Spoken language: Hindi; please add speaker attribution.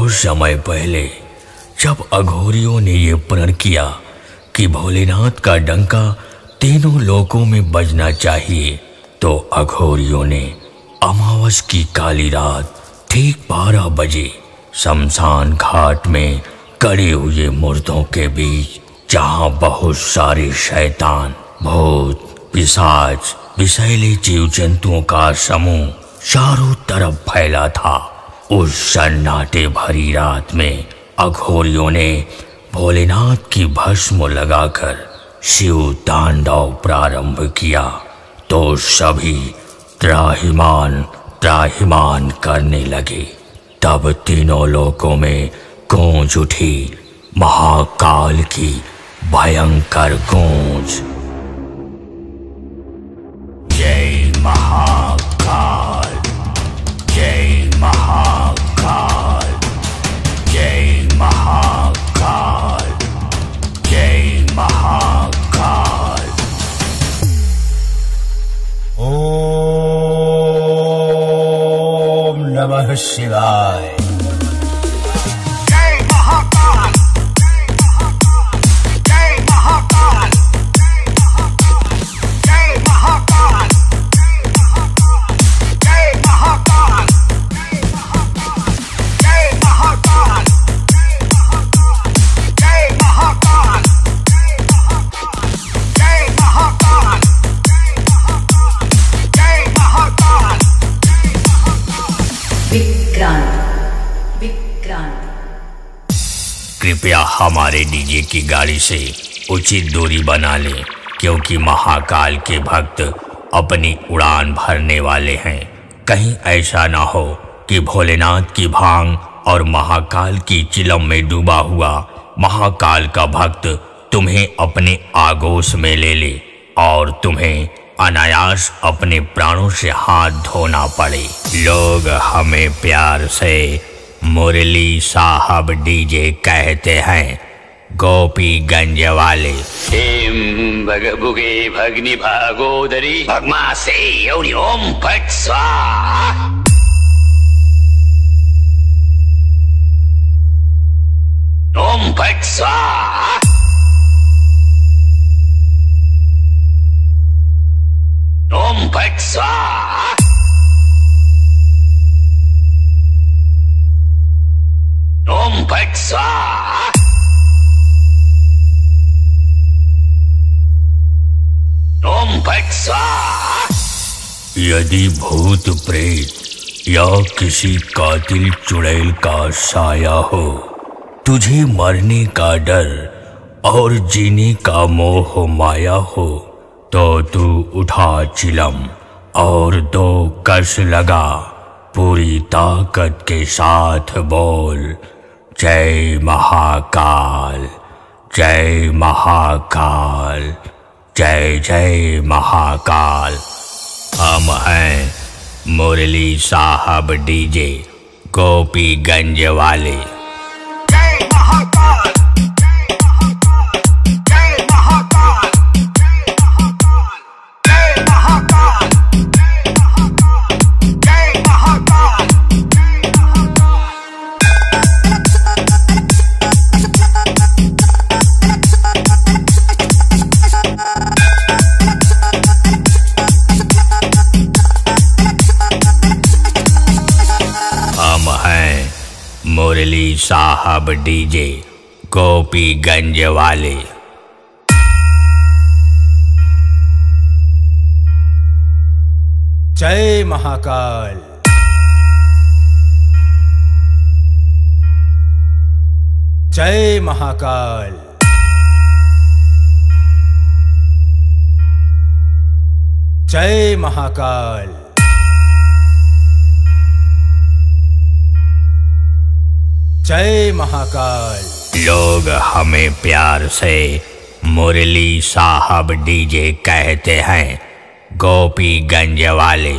Speaker 1: बहुत समय पहले जब अघोरियों ने ये प्रण किया कि भोलेनाथ का डंका तीनों लोकों में बजना चाहिए, तो अघोरियों ने अमावस की काली रात ठीक 12 बजे शमशान घाट में कड़े हुए मुर्दों के बीच, जहां बहुत सारे शैतान, भूत, पिशाच, विषैले जीव जंतुओं का समूह चारों तरफ फैला था, उस सन्नाटे भरी रात में अघोरियों ने भोलेनाथ की भस्म लगाकर शिव तांडव प्रारंभ किया। तो सभी त्राहिमाम त्राहिमाम करने लगे। तब तीनों लोकों में गूंज उठी महाकाल की भयंकर गूंज। जय महाकाल, जय महाकाल, जय महाकाल, जय महाकाल।
Speaker 2: ओम नमः शिवाय।
Speaker 1: कृपया हमारे डीजे की गाड़ी से उचित दूरी बना लें, क्योंकि महाकाल के भक्त अपनी उड़ान भरने वाले हैं। कहीं ऐसा ना हो कि भोलेनाथ की भांग और महाकाल की चिलम में डूबा हुआ महाकाल का भक्त तुम्हें अपने आगोश में ले ले और तुम्हें अनायास अपने प्राणों से हाथ धोना पड़े। लोग हमें प्यार से मुरली साहब डीजे कहते हैं, गोपीगंज वाले।
Speaker 3: भगभुगे भग्नि भागोदरी भगमा से योनि ओम फट स्वाहा। ओम फट स्वाहा। ओम फट स्वाहा। ओम फट स्वाहा। ओम फट स्वाहा।
Speaker 1: यदि भूत प्रेत या किसी कातिल चुड़ैल का साया हो, तुझे मरने का डर और जीने का मोह माया हो, तो तू उठा चिलम और 2 कस लगा, पूरी ताकत के साथ बोल, जय महाकाल, जय महाकाल, जय जय महाकाल। हम हैं मुरली साहब डीजे, गोपीगंज वाले। मुरली साहब डीजे, गोपीगंज वाले।
Speaker 2: जय महाकाल, जय महाकाल, जय महाकाल, जय महाकाल।
Speaker 1: लोग हमें प्यार से मुरली साहब डीजे कहते हैं, गोपीगंज वाले।